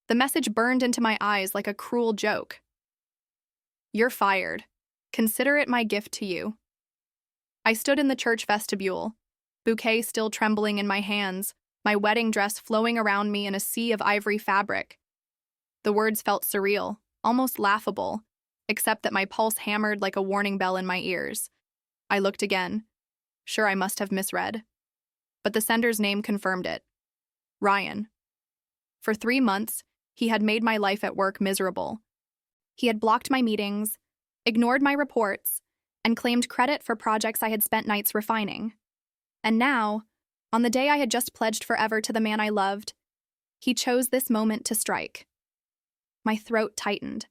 The message burned into my eyes like a cruel joke. "You're fired. Consider it my gift to you." I stood in the church vestibule, bouquet still trembling in my hands, my wedding dress flowing around me in a sea of ivory fabric. The words felt surreal, almost laughable, except that my pulse hammered like a warning bell in my ears. I looked again. Sure, I must have misread. But the sender's name confirmed it. Ryan. For 3 months, he had made my life at work miserable. He had blocked my meetings, ignored my reports, and claimed credit for projects I had spent nights refining. And now, on the day I had just pledged forever to the man I loved, he chose this moment to strike. My throat tightened.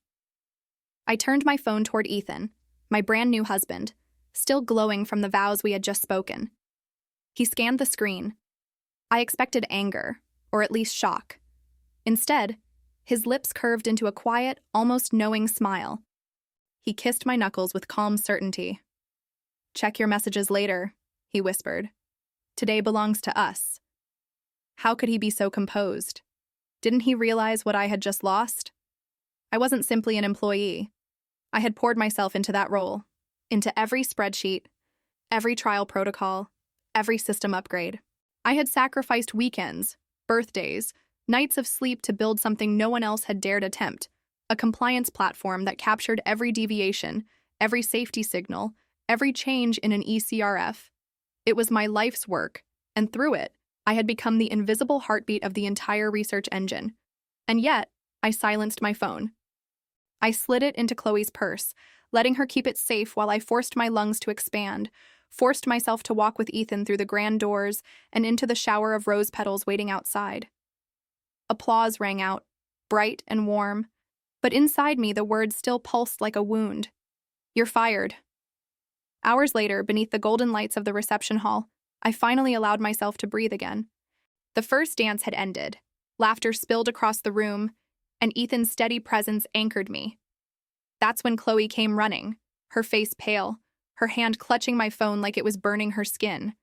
I turned my phone toward Ethan, my brand new husband, still glowing from the vows we had just spoken. He scanned the screen. I expected anger, or at least shock. Instead, his lips curved into a quiet, almost knowing smile. He kissed my knuckles with calm certainty. "Check your messages later," he whispered. "Today belongs to us." How could he be so composed? Didn't he realize what I had just lost? I wasn't simply an employee. I had poured myself into that role, into every spreadsheet, every trial protocol, every system upgrade. I had sacrificed weekends, birthdays, nights of sleep to build something no one else had dared attempt, a compliance platform that captured every deviation, every safety signal, every change in an ECRF. It was my life's work, and through it, I had become the invisible heartbeat of the entire research engine. And yet, I silenced my phone. I slid it into Chloe's purse, letting her keep it safe while I forced my lungs to expand, forced myself to walk with Ethan through the grand doors and into the shower of rose petals waiting outside. Applause rang out, bright and warm, but inside me the words still pulsed like a wound. "You're fired." Hours later, beneath the golden lights of the reception hall, I finally allowed myself to breathe again. The first dance had ended. Laughter spilled across the room, and Ethan's steady presence anchored me. That's when Chloe came running, her face pale, her hand clutching my phone like it was burning her skin.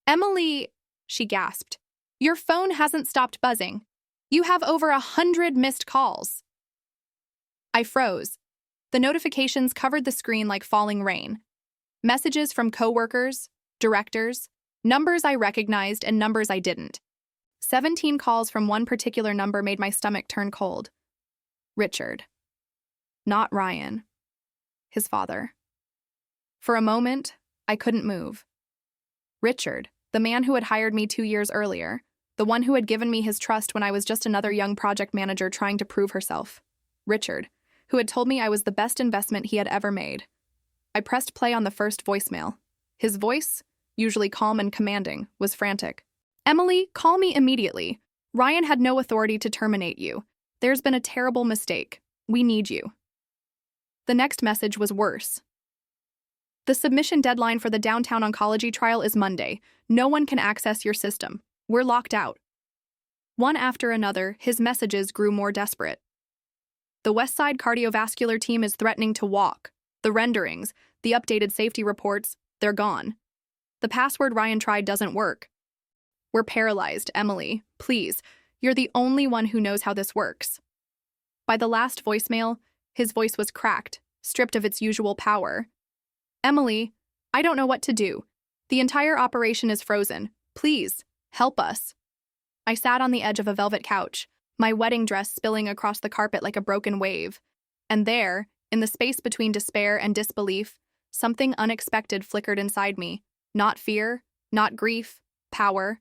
"Emily," she gasped, "your phone hasn't stopped buzzing. You have over 100 missed calls." I froze. The notifications covered the screen like falling rain. Messages from coworkers, directors, numbers I recognized and numbers I didn't. 17 calls from one particular number made my stomach turn cold. Richard. Not Ryan. His father. For a moment, I couldn't move. Richard, the man who had hired me 2 years earlier, the one who had given me his trust when I was just another young project manager trying to prove herself. Richard, who had told me I was the best investment he had ever made. I pressed play on the first voicemail. His voice, usually calm and commanding, was frantic. "Emily, call me immediately. Ryan had no authority to terminate you. There's been a terrible mistake. We need you." The next message was worse. "The submission deadline for the downtown oncology trial is Monday. No one can access your system. We're locked out." One after another, his messages grew more desperate. "The Westside cardiovascular team is threatening to walk. The renderings, the updated safety reports, they're gone. The password Ryan tried doesn't work. We're paralyzed, Emily. Please, you're the only one who knows how this works." By the last voicemail, his voice was cracked, stripped of its usual power. "Emily, I don't know what to do. The entire operation is frozen. Please, help us." I sat on the edge of a velvet couch, my wedding dress spilling across the carpet like a broken wave. And there, in the space between despair and disbelief, something unexpected flickered inside me. Not fear, not grief, power.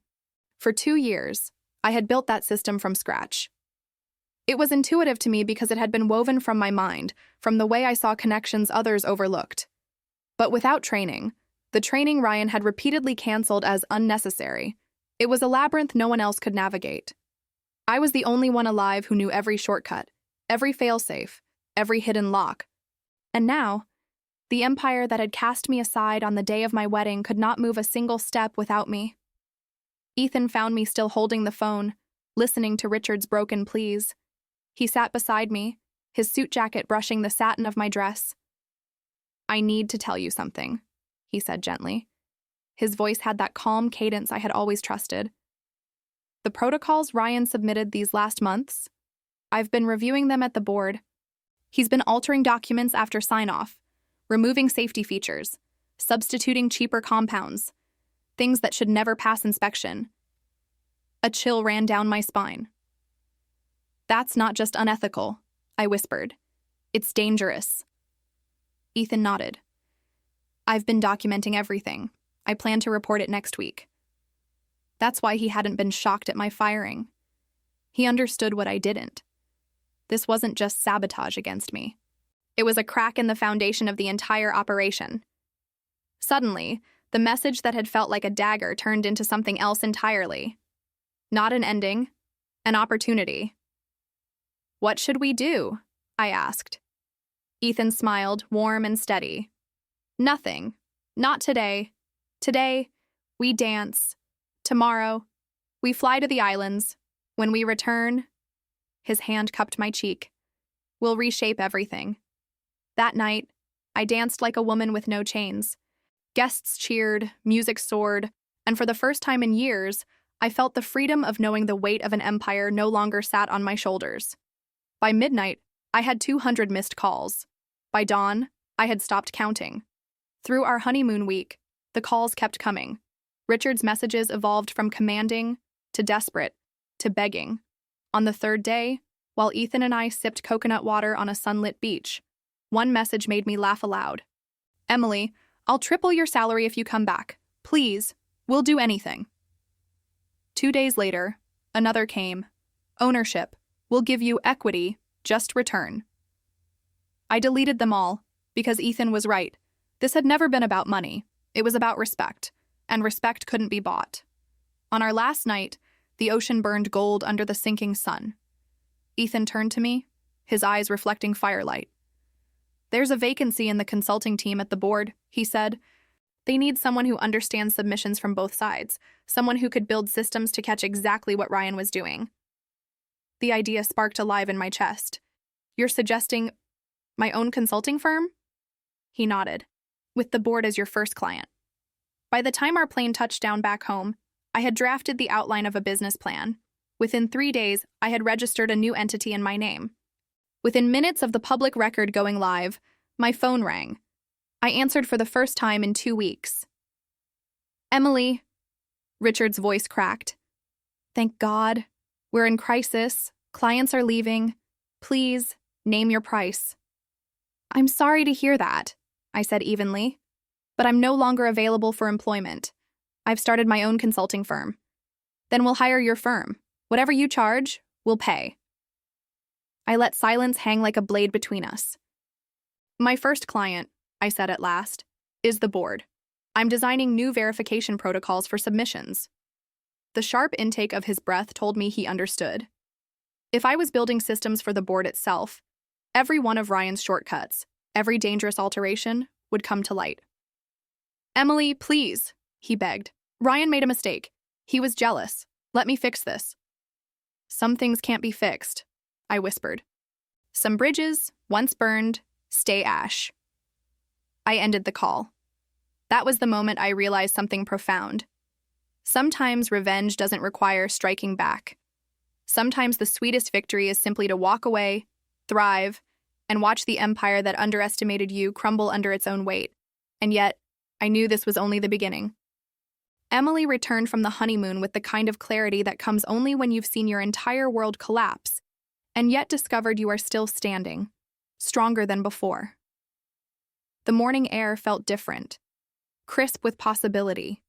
For 2 years, I had built that system from scratch. It was intuitive to me because it had been woven from my mind, from the way I saw connections others overlooked. But without training, the training Ryan had repeatedly canceled as unnecessary, it was a labyrinth no one else could navigate. I was the only one alive who knew every shortcut, every failsafe, every hidden lock. And now, the empire that had cast me aside on the day of my wedding could not move a single step without me. Ethan found me still holding the phone, listening to Richard's broken pleas. He sat beside me, his suit jacket brushing the satin of my dress. "I need to tell you something," he said gently. His voice had that calm cadence I had always trusted. "The protocols Ryan submitted these last months, I've been reviewing them at the board. He's been altering documents after sign-off, removing safety features, substituting cheaper compounds, things that should never pass inspection. A chill ran down my spine. That's not just unethical, I whispered. It's dangerous. Ethan nodded. I've been documenting everything. I plan to report it next week. That's why he hadn't been shocked at my firing. He understood what I didn't. This wasn't just sabotage against me. It was a crack in the foundation of the entire operation. Suddenly, the message that had felt like a dagger turned into something else entirely. Not an ending, an opportunity. What should we do? I asked. Ethan smiled, warm and steady. Nothing. Not today. Today, we dance. Tomorrow, we fly to the islands. When we return, his hand cupped my cheek. We'll reshape everything. That night, I danced like a woman with no chains. Guests cheered, music soared, and for the first time in years, I felt the freedom of knowing the weight of an empire no longer sat on my shoulders. By midnight, I had 200 missed calls. By dawn, I had stopped counting. Through our honeymoon week, the calls kept coming. Richard's messages evolved from commanding to desperate to begging. On the third day, while Ethan and I sipped coconut water on a sunlit beach, one message made me laugh aloud. Emily, I'll triple your salary if you come back. Please, we'll do anything. 2 days later, another came. Ownership. We'll give you equity, just return. I deleted them all, because Ethan was right. This had never been about money. It was about respect, and respect couldn't be bought. On our last night, the ocean burned gold under the sinking sun. Ethan turned to me, his eyes reflecting firelight. There's a vacancy in the consulting team at the board, he said. They need someone who understands submissions from both sides, someone who could build systems to catch exactly what Ryan was doing. The idea sparked alive in my chest. You're suggesting my own consulting firm? He nodded. With the board as your first client. By the time our plane touched down back home, I had drafted the outline of a business plan. Within 3 days, I had registered a new entity in my name. Within minutes of the public record going live, my phone rang. I answered for the first time in 2 weeks. Emily, Richard's voice cracked. Thank God. We're in crisis. Clients are leaving. Please, name your price. I'm sorry to hear that, I said evenly, but I'm no longer available for employment. I've started my own consulting firm. Then we'll hire your firm. Whatever you charge, we'll pay. I let silence hang like a blade between us. My first client, I said at last, is the board. I'm designing new verification protocols for submissions. The sharp intake of his breath told me he understood. If I was building systems for the board itself, every one of Ryan's shortcuts, every dangerous alteration, would come to light. Emily, please, he begged. Ryan made a mistake. He was jealous. Let me fix this. Some things can't be fixed, I whispered. Some bridges, once burned, stay ash. I ended the call. That was the moment I realized something profound. Sometimes revenge doesn't require striking back. Sometimes the sweetest victory is simply to walk away, thrive, and watch the empire that underestimated you crumble under its own weight. And yet, I knew this was only the beginning. Emily returned from the honeymoon with the kind of clarity that comes only when you've seen your entire world collapse, and yet discovered you are still standing, stronger than before. The morning air felt different, crisp with possibility,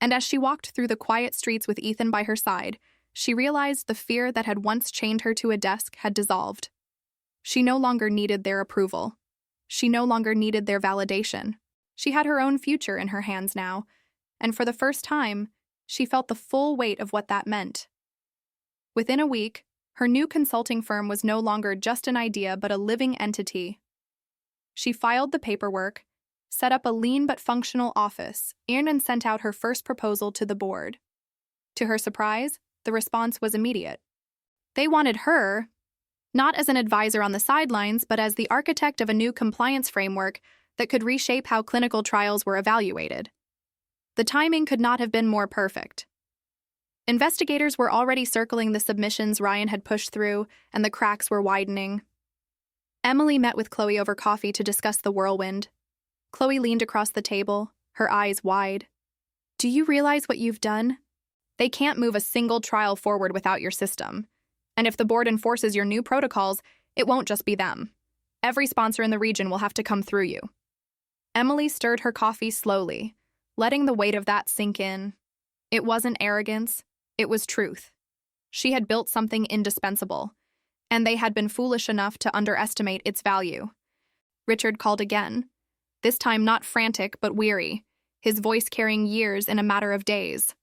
and as she walked through the quiet streets with Ethan by her side, she realized the fear that had once chained her to a desk had dissolved. She no longer needed their approval. She no longer needed their validation. She had her own future in her hands now, and for the first time, she felt the full weight of what that meant. Within a week, her new consulting firm was no longer just an idea but a living entity. She filed the paperwork, set up a lean but functional office, and sent out her first proposal to the board. To her surprise, the response was immediate. They wanted her, not as an advisor on the sidelines, but as the architect of a new compliance framework that could reshape how clinical trials were evaluated. The timing could not have been more perfect. Investigators were already circling the submissions Ryan had pushed through, and the cracks were widening. Emily met with Chloe over coffee to discuss the whirlwind. Chloe leaned across the table, her eyes wide. "Do you realize what you've done? They can't move a single trial forward without your system. And if the board enforces your new protocols, it won't just be them. Every sponsor in the region will have to come through you." Emily stirred her coffee slowly, letting the weight of that sink in. It wasn't arrogance, it was truth. She had built something indispensable, and they had been foolish enough to underestimate its value. Richard called again, this time not frantic but weary, his voice carrying years in a matter of days.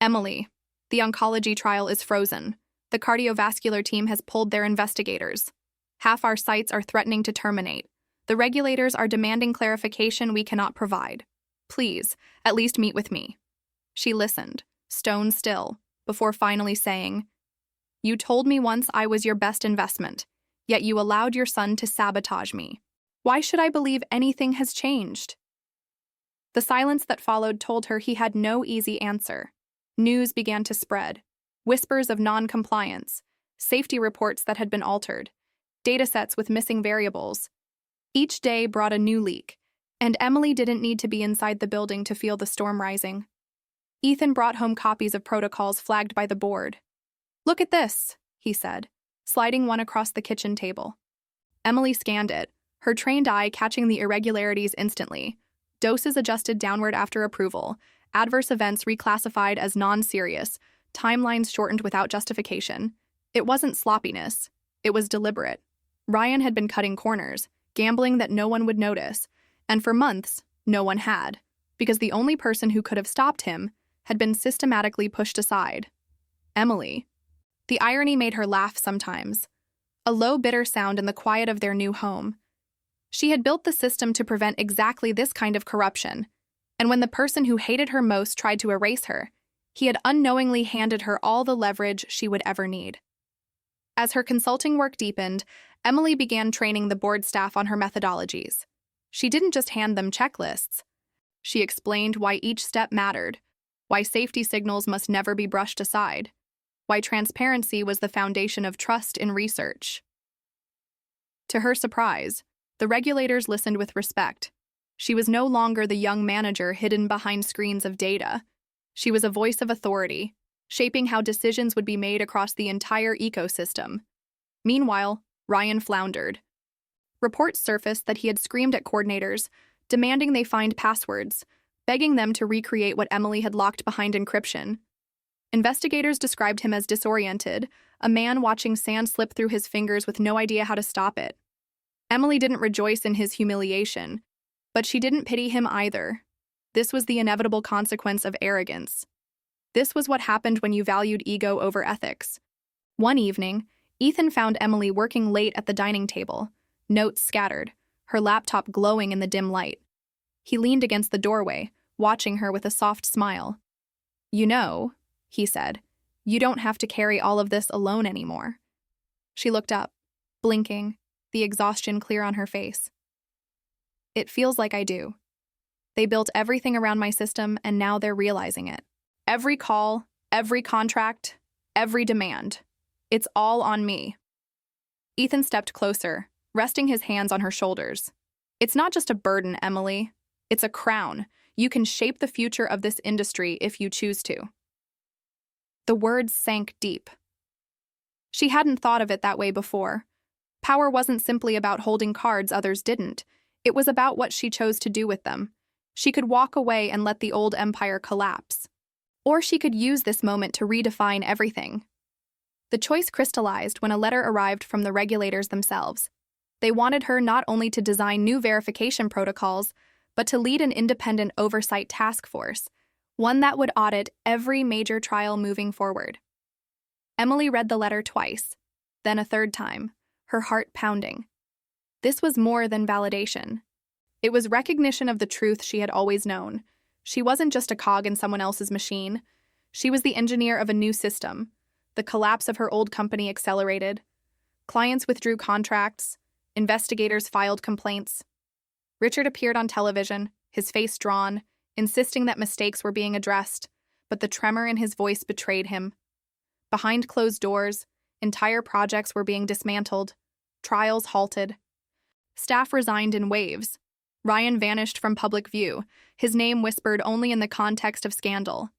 "Emily, the oncology trial is frozen. The cardiovascular team has pulled their investigators. Half our sites are threatening to terminate. The regulators are demanding clarification we cannot provide. Please, at least meet with me." She listened, stone still, before finally saying, "You told me once I was your best investment, yet you allowed your son to sabotage me. Why should I believe anything has changed?" The silence that followed told her he had no easy answer. News began to spread. Whispers of non-compliance, safety reports that had been altered, datasets with missing variables. Each day brought a new leak, and Emily didn't need to be inside the building to feel the storm rising. Ethan brought home copies of protocols flagged by the board. "Look at this," he said, sliding one across the kitchen table. Emily scanned it, her trained eye catching the irregularities instantly. Doses adjusted downward after approval, adverse events reclassified as non-serious, timelines shortened without justification. It wasn't sloppiness, it was deliberate. Ryan had been cutting corners, gambling that no one would notice, and for months, no one had, because the only person who could have stopped him had been systematically pushed aside. Emily. The irony made her laugh sometimes. A low, bitter sound in the quiet of their new home. She had built the system to prevent exactly this kind of corruption, and when the person who hated her most tried to erase her, he had unknowingly handed her all the leverage she would ever need. As her consulting work deepened, Emily began training the board staff on her methodologies. She didn't just hand them checklists. She explained why each step mattered, why safety signals must never be brushed aside, why transparency was the foundation of trust in research. To her surprise, the regulators listened with respect. She was no longer the young manager hidden behind screens of data. She was a voice of authority, shaping how decisions would be made across the entire ecosystem. Meanwhile, Ryan floundered. Reports surfaced that he had screamed at coordinators, demanding they find passwords, begging them to recreate what Emily had locked behind encryption. Investigators described him as disoriented, a man watching sand slip through his fingers with no idea how to stop it. Emily didn't rejoice in his humiliation, but she didn't pity him either. This was the inevitable consequence of arrogance. This was what happened when you valued ego over ethics. One evening, Ethan found Emily working late at the dining table, notes scattered, her laptop glowing in the dim light. He leaned against the doorway, watching her with a soft smile. "You know," he said, "you don't have to carry all of this alone anymore." She looked up, blinking, the exhaustion clear on her face. "It feels like I do. They built everything around my system, and now they're realizing it. Every call, every contract, every demand. It's all on me." Ethan stepped closer, resting his hands on her shoulders. "It's not just a burden, Emily. It's a crown. You can shape the future of this industry if you choose to." The words sank deep. She hadn't thought of it that way before. Power wasn't simply about holding cards others didn't. It was about what she chose to do with them. She could walk away and let the old empire collapse. Or she could use this moment to redefine everything. The choice crystallized when a letter arrived from the regulators themselves. They wanted her not only to design new verification protocols, but to lead an independent oversight task force, one that would audit every major trial moving forward. Emily read the letter twice, then a third time, her heart pounding. This was more than validation. It was recognition of the truth she had always known. She wasn't just a cog in someone else's machine. She was the engineer of a new system. The collapse of her old company accelerated. Clients withdrew contracts. Investigators filed complaints. Richard appeared on television, his face drawn, insisting that mistakes were being addressed. but the tremor in his voice betrayed him. Behind closed doors, entire projects were being dismantled, trials halted. Staff resigned in waves. Ryan vanished from public view, his name whispered only in the context of scandal.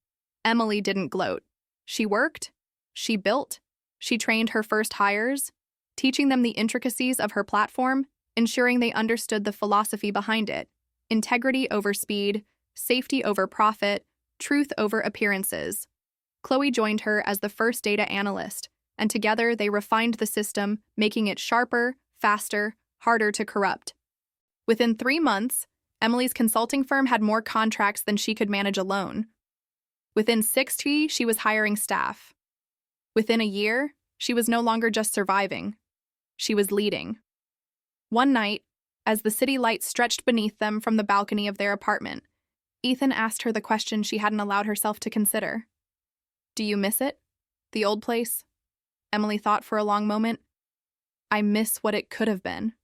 Emily didn't gloat. She worked, she built, she trained her first hires, teaching them the intricacies of her platform, ensuring they understood the philosophy behind it: integrity over speed, safety over profit, truth over appearances. Chloe joined her as the first data analyst, and together they refined the system, making it sharper, faster, harder to corrupt. Within 3 months, Emily's consulting firm had more contracts than she could manage alone. Within 60, she was hiring staff. Within a year, she was no longer just surviving. She was leading. One night, as the city lights stretched beneath them from the balcony of their apartment, Ethan asked her the question she hadn't allowed herself to consider. "Do you miss it? The old place?" Emily thought for a long moment. "I miss what it could have been.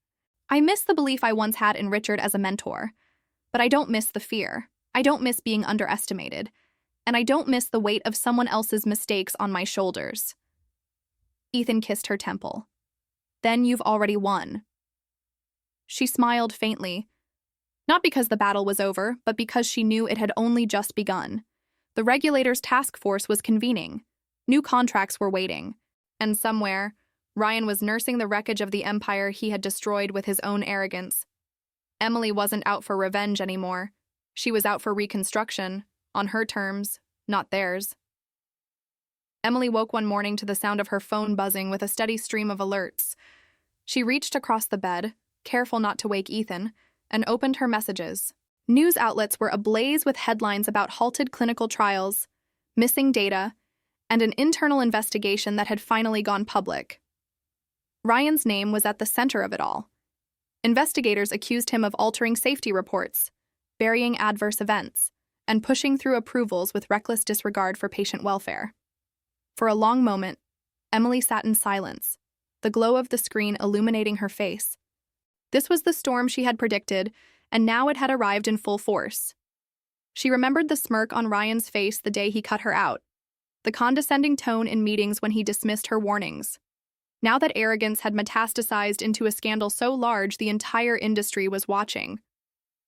I miss the belief I once had in Richard as a mentor. But I don't miss the fear. I don't miss being underestimated. And I don't miss the weight of someone else's mistakes on my shoulders." Ethan kissed her temple. "Then you've already won." She smiled faintly, not because the battle was over, but because she knew it had only just begun. The regulator's task force was convening. New contracts were waiting. And somewhere, Ryan was nursing the wreckage of the empire he had destroyed with his own arrogance. Emily wasn't out for revenge anymore. She was out for reconstruction, on her terms, not theirs. Emily woke one morning to the sound of her phone buzzing with a steady stream of alerts. She reached across the bed, careful not to wake Ethan, and opened her messages. News outlets were ablaze with headlines about halted clinical trials, missing data, and an internal investigation that had finally gone public. Ryan's name was at the center of it all. Investigators accused him of altering safety reports, burying adverse events, and pushing through approvals with reckless disregard for patient welfare. For a long moment, Emily sat in silence, the glow of the screen illuminating her face. This was the storm she had predicted, and now it had arrived in full force. She remembered the smirk on Ryan's face the day he cut her out, the condescending tone in meetings when he dismissed her warnings. Now that arrogance had metastasized into a scandal so large the entire industry was watching.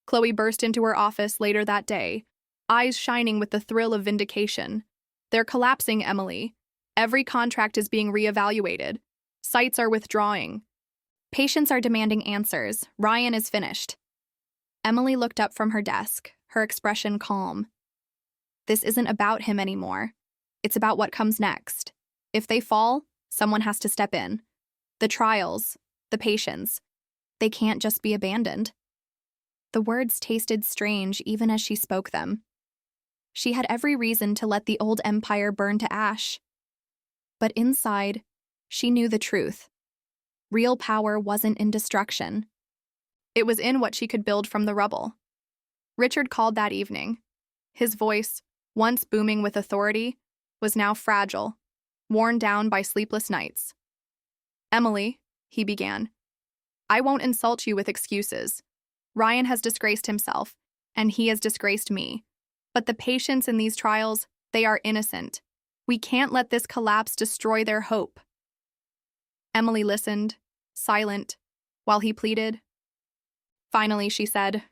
Chloe burst into her office later that day, eyes shining with the thrill of vindication. "They're collapsing, Emily. Every contract is being reevaluated. Sites are withdrawing. Patients are demanding answers. Ryan is finished." Emily looked up from her desk, her expression calm. This isn't about him anymore. It's about what comes next. If they fall, someone has to step in. The trials, the patients, they can't just be abandoned. The words tasted strange even as she spoke them. She had every reason to let the old empire burn to ash. But inside, she knew the truth. Real power wasn't in destruction. It was in what she could build from the rubble. Richard called that evening. His voice, once booming with authority, was now fragile, worn down by sleepless nights. "Emily," he began, "I won't insult you with excuses. Ryan has disgraced himself, and he has disgraced me. But the patients in these trials, they are innocent. We can't let this collapse destroy their hope." Emily listened, silent, while he pleaded. Finally, she said,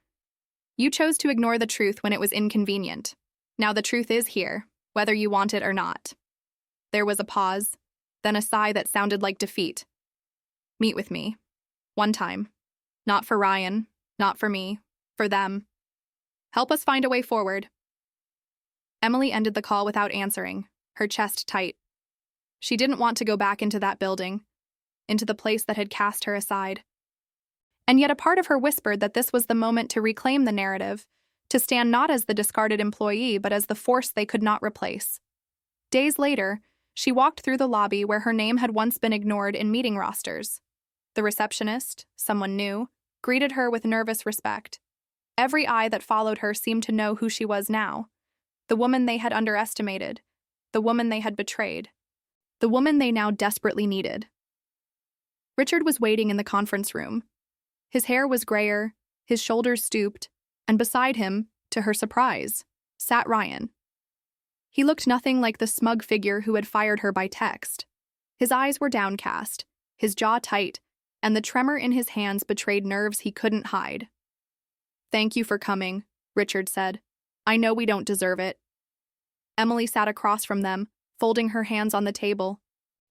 "You chose to ignore the truth when it was inconvenient. Now the truth is here, whether you want it or not." There was a pause, then a sigh that sounded like defeat. "Meet with me. One time. Not for Ryan, not for me, for them. Help us find a way forward." Emily ended the call without answering, her chest tight. She didn't want to go back into that building, into the place that had cast her aside. And yet a part of her whispered that this was the moment to reclaim the narrative, to stand not as the discarded employee, but as the force they could not replace. Days later, she walked through the lobby where her name had once been ignored in meeting rosters. The receptionist, someone new, greeted her with nervous respect. Every eye that followed her seemed to know who she was now. The woman they had underestimated. The woman they had betrayed. The woman they now desperately needed. Richard was waiting in the conference room. His hair was grayer, his shoulders stooped, and beside him, to her surprise, sat Ryan. He looked nothing like the smug figure who had fired her by text. His eyes were downcast, his jaw tight, and the tremor in his hands betrayed nerves he couldn't hide. "Thank you for coming," Richard said. "I know we don't deserve it." Emily sat across from them, folding her hands on the table.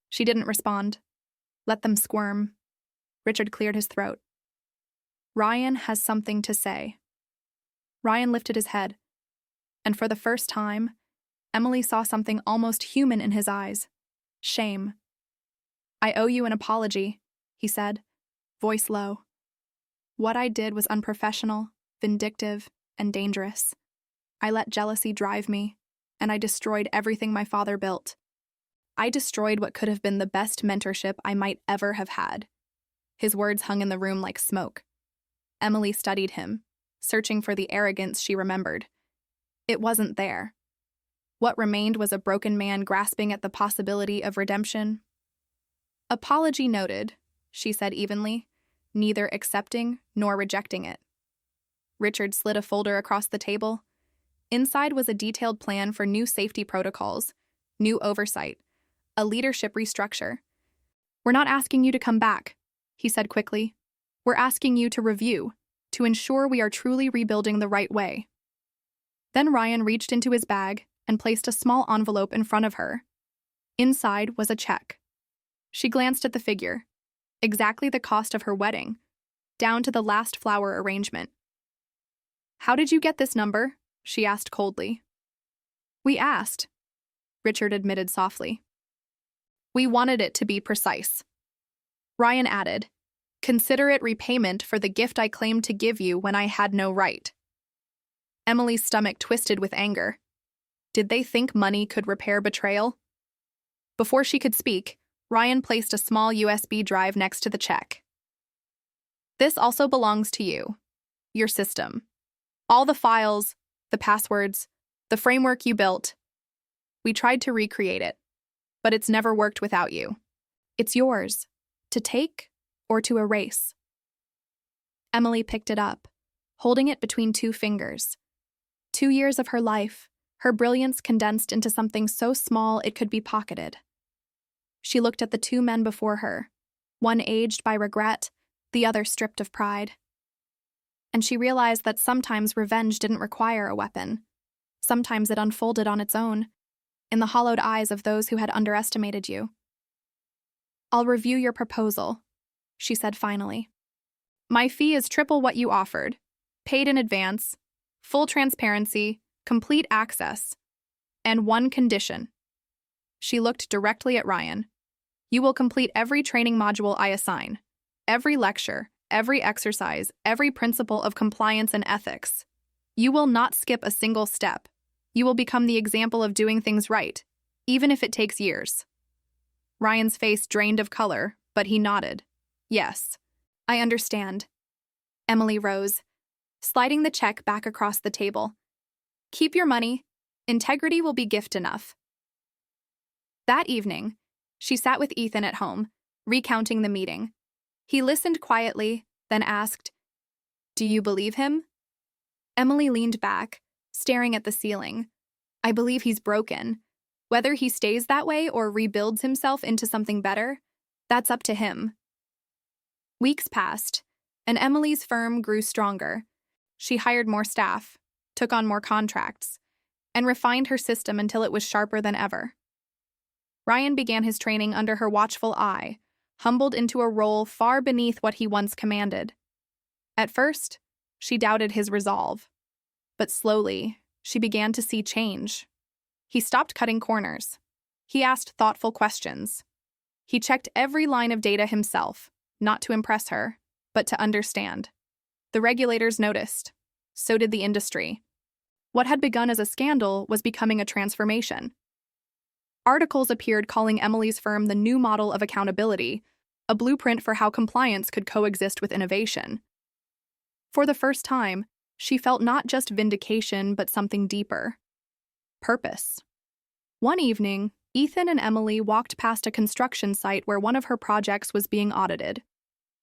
She didn't respond. "Let them squirm." Richard cleared his throat. "Ryan has something to say." Ryan lifted his head, and for the first time, Emily saw something almost human in his eyes. Shame. "I owe you an apology," he said, voice low. "What I did was unprofessional, vindictive, and dangerous. I let jealousy drive me, and I destroyed everything my father built. I destroyed what could have been the best mentorship I might ever have had." His words hung in the room like smoke. Emily studied him, searching for the arrogance she remembered. It wasn't there. What remained was a broken man grasping at the possibility of redemption. "Apology noted," she said evenly, neither accepting nor rejecting it. Richard slid a folder across the table. Inside was a detailed plan for new safety protocols, new oversight, a leadership restructure. "We're not asking you to come back," he said quickly. "We're asking you to review, to ensure we are truly rebuilding the right way." Then Ryan reached into his bag and placed a small envelope in front of her. Inside was a check. She glanced at the figure. Exactly the cost of her wedding, down to the last flower arrangement. "How did you get this number?" she asked coldly. "We asked," Richard admitted softly. "We wanted it to be precise." Ryan added, "Consider it repayment for the gift I claimed to give you when I had no right." Emily's stomach twisted with anger. Did they think money could repair betrayal? Before she could speak, Ryan placed a small USB drive next to the check. "This also belongs to you, your system. All the files, the passwords, the framework you built. We tried to recreate it, but it's never worked without you. It's yours, to take or to erase." Emily picked it up, holding it between two fingers. 2 years of her life, her brilliance condensed into something so small it could be pocketed. She looked at the two men before her, one aged by regret, the other stripped of pride. And she realized that sometimes revenge didn't require a weapon. Sometimes it unfolded on its own, in the hollowed eyes of those who had underestimated you. "I'll review your proposal," she said finally. "My fee is triple what you offered, paid in advance, full transparency, complete access, and one condition." She looked directly at Ryan. "You will complete every training module I assign, every lecture, every exercise, every principle of compliance and ethics. You will not skip a single step. You will become the example of doing things right, even if it takes years." Ryan's face drained of color, but he nodded. "Yes, I understand." Emily rose, sliding the check back across the table. "Keep your money. Integrity will be gift enough." That evening, she sat with Ethan at home, recounting the meeting. He listened quietly, then asked, "Do you believe him?" Emily leaned back, staring at the ceiling. "I believe he's broken. Whether he stays that way or rebuilds himself into something better, that's up to him." Weeks passed, and Emily's firm grew stronger. She hired more staff, took on more contracts, and refined her system until it was sharper than ever. Ryan began his training under her watchful eye, humbled into a role far beneath what he once commanded. At first, she doubted his resolve, but slowly, she began to see change. He stopped cutting corners. He asked thoughtful questions. He checked every line of data himself, not to impress her, but to understand. The regulators noticed. So did the industry. What had begun as a scandal was becoming a transformation. Articles appeared calling Emily's firm the new model of accountability, a blueprint for how compliance could coexist with innovation. For the first time, she felt not just vindication but something deeper. Purpose. One evening, Ethan and Emily walked past a construction site where one of her projects was being audited.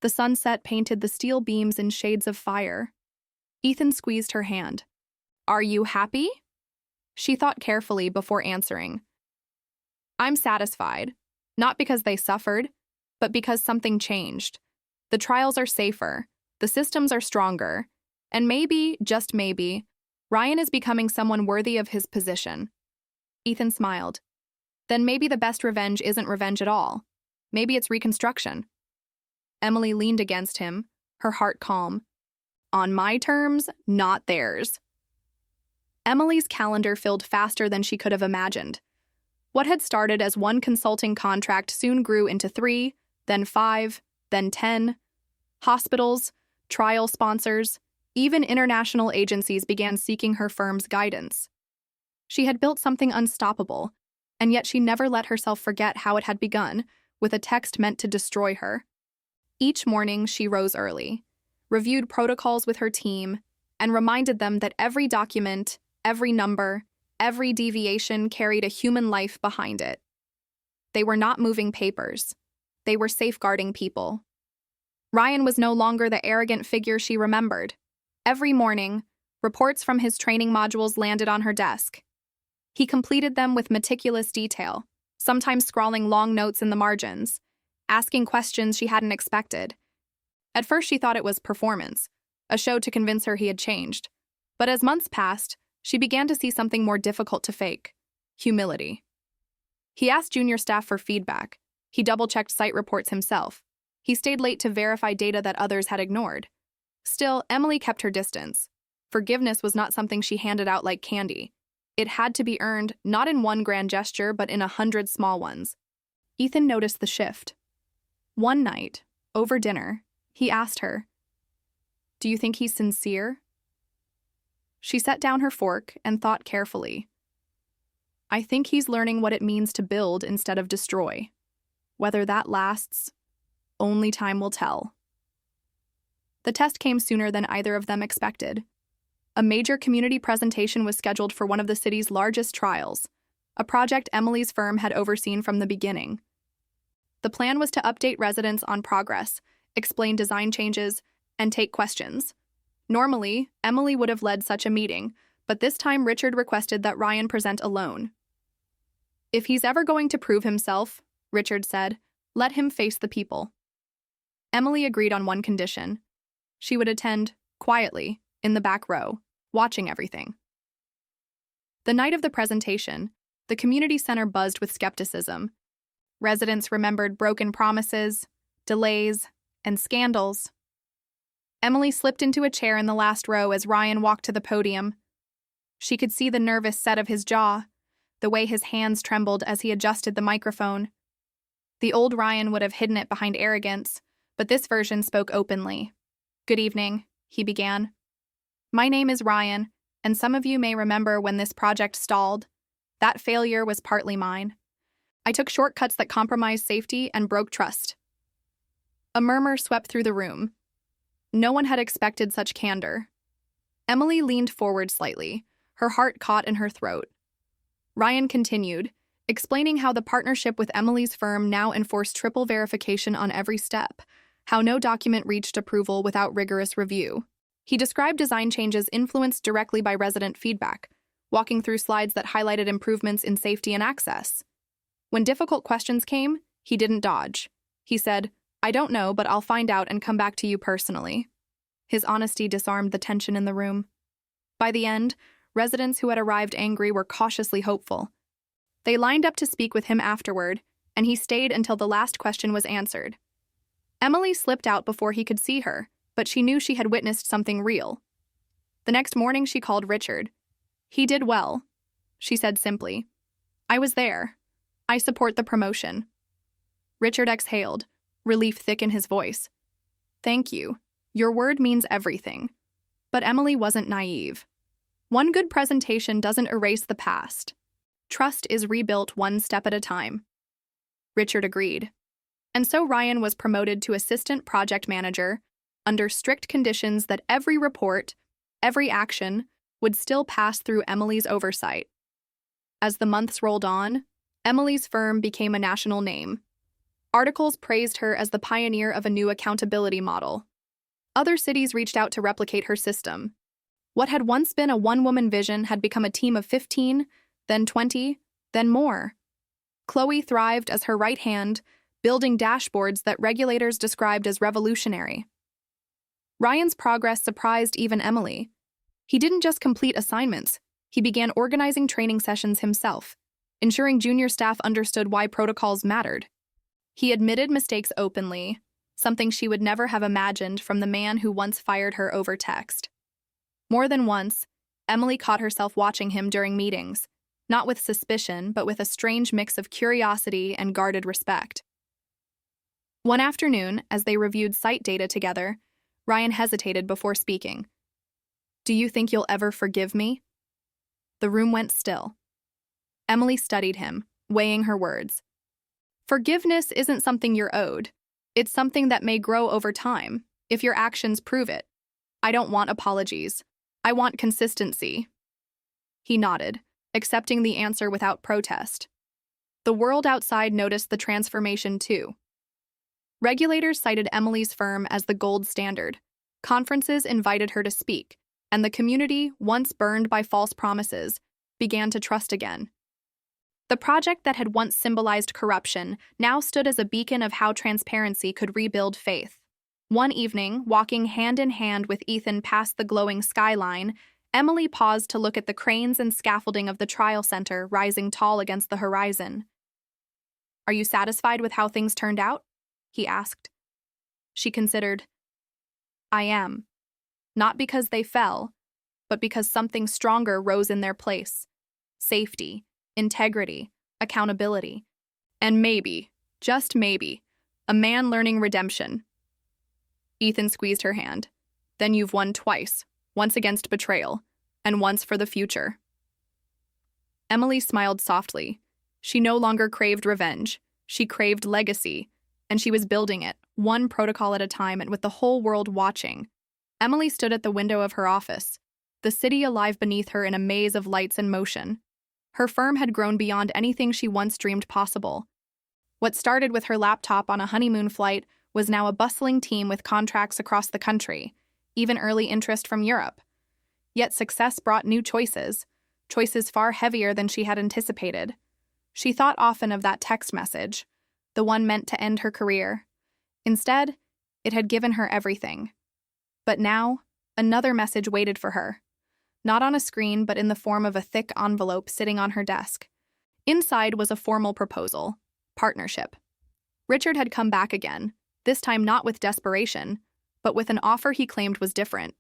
The sunset painted the steel beams in shades of fire. Ethan squeezed her hand. "Are you happy?" She thought carefully before answering. I'm satisfied, not because they suffered, but because something changed. The trials are safer, the systems are stronger, and maybe, just maybe, Ryan is becoming someone worthy of his position. Ethan smiled. Then maybe the best revenge isn't revenge at all. Maybe it's reconstruction. Emily leaned against him, her heart calm. On my terms, not theirs. Emily's calendar filled faster than she could have imagined. What had started as one consulting contract soon grew into 3, then 5, then 10. Hospitals, trial sponsors, even international agencies began seeking her firm's guidance. She had built something unstoppable, and yet she never let herself forget how it had begun, with a text meant to destroy her. Each morning, she rose early, reviewed protocols with her team, and reminded them that every document, every number, every deviation carried a human life behind it. They were not moving papers. They were safeguarding people. Ryan was no longer the arrogant figure she remembered. Every morning, reports from his training modules landed on her desk. He completed them with meticulous detail, sometimes scrawling long notes in the margins, asking questions she hadn't expected. At first she thought it was performance, a show to convince her he had changed. But as months passed, she began to see something more difficult to fake: humility. He asked junior staff for feedback. He double-checked site reports himself. He stayed late to verify data that others had ignored. Still, Emily kept her distance. Forgiveness was not something she handed out like candy. It had to be earned, not in one grand gesture, but in 100 small ones. Ethan noticed the shift. One night, over dinner, he asked her, "Do you think he's sincere?" She set down her fork and thought carefully. "I think he's learning what it means to build instead of destroy. Whether that lasts, only time will tell." The test came sooner than either of them expected. A major community presentation was scheduled for one of the city's largest trials, a project Emily's firm had overseen from the beginning. The plan was to update residents on progress, explain design changes, and take questions. Normally, Emily would have led such a meeting, but this time Richard requested that Ryan present alone. "If he's ever going to prove himself," Richard said, "let him face the people." Emily agreed on one condition. She would attend, quietly, in the back row, watching everything. The night of the presentation, the community center buzzed with skepticism. Residents remembered broken promises, delays, and scandals. Emily slipped into a chair in the last row as Ryan walked to the podium. She could see the nervous set of his jaw, the way his hands trembled as he adjusted the microphone. The old Ryan would have hidden it behind arrogance, but this version spoke openly. "Good evening," he began. "My name is Ryan, and some of you may remember when this project stalled. That failure was partly mine. I took shortcuts that compromised safety and broke trust." A murmur swept through the room. No one had expected such candor. Emily leaned forward slightly, her heart caught in her throat. Ryan continued, explaining how the partnership with Emily's firm now enforced triple verification on every step, how no document reached approval without rigorous review. He described design changes influenced directly by resident feedback, walking through slides that highlighted improvements in safety and access. When difficult questions came, he didn't dodge. He said, "I don't know, but I'll find out and come back to you personally." His honesty disarmed the tension in the room. By the end, residents who had arrived angry were cautiously hopeful. They lined up to speak with him afterward, and he stayed until the last question was answered. Emily slipped out before he could see her, but she knew she had witnessed something real. The next morning she called Richard. "He did well," she said simply. "I was there. I support the promotion." Richard exhaled, relief thick in his voice. "Thank you. Your word means everything." But Emily wasn't naive. One good presentation doesn't erase the past. Trust is rebuilt one step at a time. Richard agreed. And so Ryan was promoted to assistant project manager, under strict conditions that every report, every action, would still pass through Emily's oversight. As the months rolled on, Emily's firm became a national name. Articles praised her as the pioneer of a new accountability model. Other cities reached out to replicate her system. What had once been a one-woman vision had become a team of 15, then 20, then more. Chloe thrived as her right hand, building dashboards that regulators described as revolutionary. Ryan's progress surprised even Emily. He didn't just complete assignments, he began organizing training sessions himself, ensuring junior staff understood why protocols mattered. He admitted mistakes openly, something she would never have imagined from the man who once fired her over text. More than once, Emily caught herself watching him during meetings, not with suspicion, but with a strange mix of curiosity and guarded respect. One afternoon, as they reviewed site data together, Ryan hesitated before speaking. "Do you think you'll ever forgive me?" The room went still. Emily studied him, weighing her words. "Forgiveness isn't something you're owed. It's something that may grow over time, if your actions prove it. I don't want apologies. I want consistency." He nodded, accepting the answer without protest. The world outside noticed the transformation too. Regulators cited Emily's firm as the gold standard. Conferences invited her to speak, and the community, once burned by false promises, began to trust again. The project that had once symbolized corruption now stood as a beacon of how transparency could rebuild faith. One evening, walking hand in hand with Ethan past the glowing skyline, Emily paused to look at the cranes and scaffolding of the trial center rising tall against the horizon. "Are you satisfied with how things turned out?" he asked. She considered. "I am. Not because they fell, but because something stronger rose in their place. Safety, integrity, accountability, and maybe, just maybe, a man learning redemption." Ethan squeezed her hand. "Then you've won twice, once against betrayal, and once for the future." Emily smiled softly. She no longer craved revenge. She craved legacy, and she was building it, one protocol at a time and with the whole world watching. Emily stood at the window of her office, the city alive beneath her in a maze of lights and motion. Her firm had grown beyond anything she once dreamed possible. What started with her laptop on a honeymoon flight was now a bustling team with contracts across the country, even early interest from Europe. Yet success brought new choices far heavier than she had anticipated. She thought often of that text message, the one meant to end her career. Instead, it had given her everything. But now, another message waited for her. Not on a screen, but in the form of a thick envelope sitting on her desk. Inside was a formal proposal. Partnership. Richard had come back again, this time not with desperation, but with an offer he claimed was different.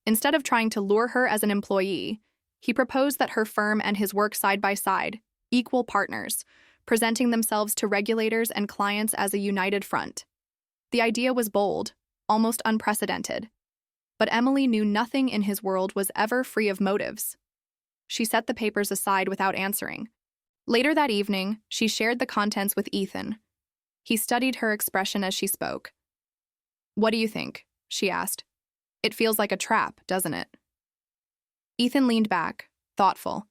Instead of trying to lure her as an employee, he proposed that her firm and his work side by side, equal partners, presenting themselves to regulators and clients as a united front. The idea was bold, almost unprecedented. But Emily knew nothing in his world was ever free of motives. She set the papers aside without answering. Later that evening, she shared the contents with Ethan. He studied her expression as she spoke. "What do you think?" she asked. "It feels like a trap, doesn't it?" Ethan leaned back, thoughtful.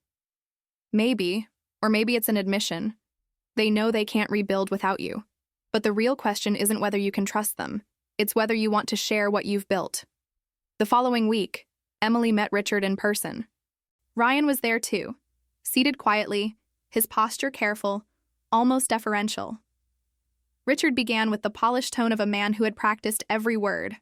"Maybe, or maybe it's an admission. They know they can't rebuild without you. But the real question isn't whether you can trust them. It's whether you want to share what you've built." The following week, Emily met Richard in person. Ryan was there too, seated quietly, his posture careful, almost deferential. Richard began with the polished tone of a man who had practiced every word.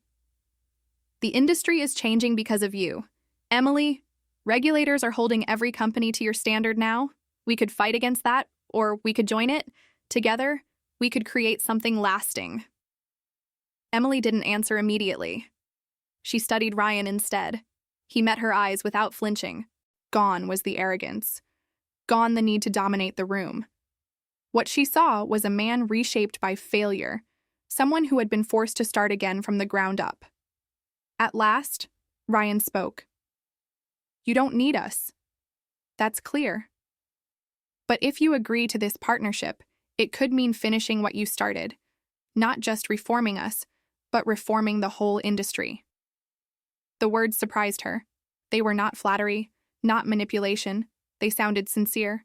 "The industry is changing because of you. Emily, regulators are holding every company to your standard now. We could fight against that, or we could join it. Together, we could create something lasting." Emily didn't answer immediately. She studied Ryan instead. He met her eyes without flinching. Gone was the arrogance. Gone the need to dominate the room. What she saw was a man reshaped by failure, someone who had been forced to start again from the ground up. At last, Ryan spoke. "You don't need us. That's clear. But if you agree to this partnership, it could mean finishing what you started, not just reforming us, but reforming the whole industry." The words surprised her. They were not flattery, not manipulation. They sounded sincere.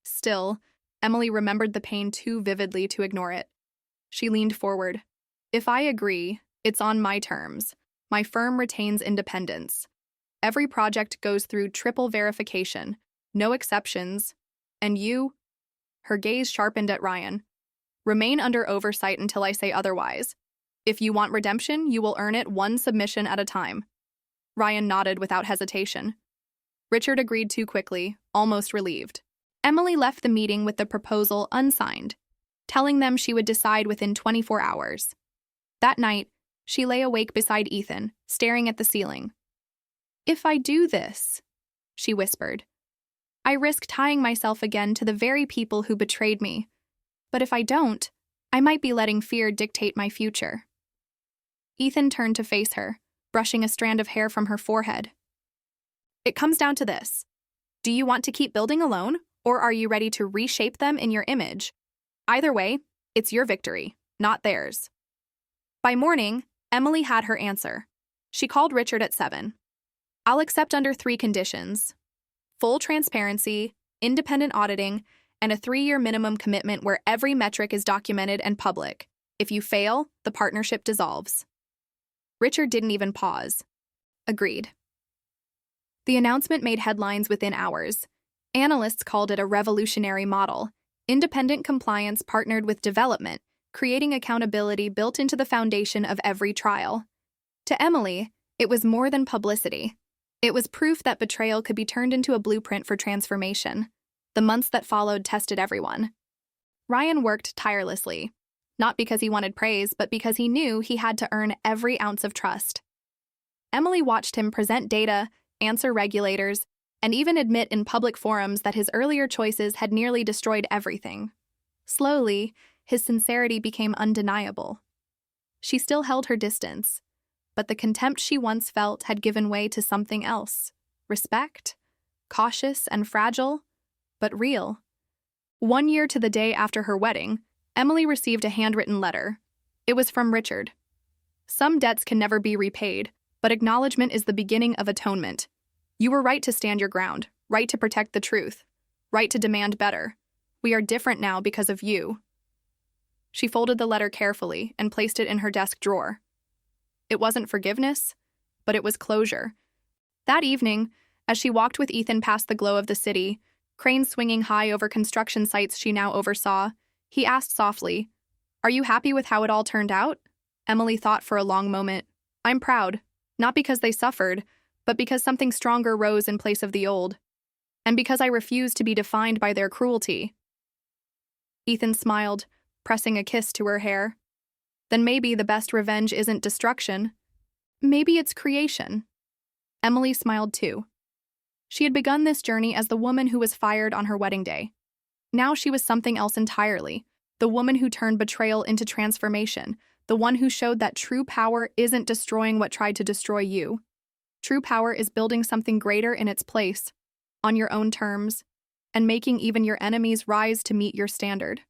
Still, Emily remembered the pain too vividly to ignore it. She leaned forward. "If I agree, it's on my terms. My firm retains independence. Every project goes through triple verification, no exceptions. And you, her gaze sharpened at Ryan, remain under oversight until I say otherwise. If you want redemption, you will earn it one submission at a time. Ryan nodded without hesitation. Richard agreed too quickly, almost relieved. Emily left the meeting with the proposal unsigned, telling them she would decide within 24 hours. That night, she lay awake beside Ethan, staring at the ceiling. "If I do this," she whispered, "I risk tying myself again to the very people who betrayed me. But if I don't, I might be letting fear dictate my future." Ethan turned to face her, brushing a strand of hair from her forehead. "It comes down to this. Do you want to keep building alone, or are you ready to reshape them in your image? Either way, it's your victory, not theirs." By morning, Emily had her answer. She called Richard at 7. "I'll accept under 3 conditions: full transparency, independent auditing, and a 3-year minimum commitment where every metric is documented and public. If you fail, the partnership dissolves." Richard didn't even pause. Agreed. The announcement made headlines within hours. Analysts called it a revolutionary model. Independent compliance partnered with development, creating accountability built into the foundation of every trial. To Emily, it was more than publicity. It was proof that betrayal could be turned into a blueprint for transformation. The months that followed tested everyone. Ryan worked tirelessly, not because he wanted praise, but because he knew he had to earn every ounce of trust. Emily watched him present data, answer regulators, and even admit in public forums that his earlier choices had nearly destroyed everything. Slowly, his sincerity became undeniable. She still held her distance, but the contempt she once felt had given way to something else: respect, cautious and fragile, but real. 1 year to the day after her wedding, Emily received a handwritten letter. It was from Richard. "Some debts can never be repaid, but acknowledgement is the beginning of atonement. You were right to stand your ground, right to protect the truth, right to demand better. We are different now because of you." She folded the letter carefully and placed it in her desk drawer. It wasn't forgiveness, but it was closure. That evening, as she walked with Ethan past the glow of the city, cranes swinging high over construction sites she now oversaw, he asked softly, "Are you happy with how it all turned out?" Emily thought for a long moment. "I'm proud, not because they suffered, but because something stronger rose in place of the old, and because I refuse to be defined by their cruelty." Ethan smiled, pressing a kiss to her hair. "Then maybe the best revenge isn't destruction. Maybe it's creation." Emily smiled too. She had begun this journey as the woman who was fired on her wedding day. Now she was something else entirely, the woman who turned betrayal into transformation, the one who showed that true power isn't destroying what tried to destroy you. True power is building something greater in its place, on your own terms, and making even your enemies rise to meet your standard.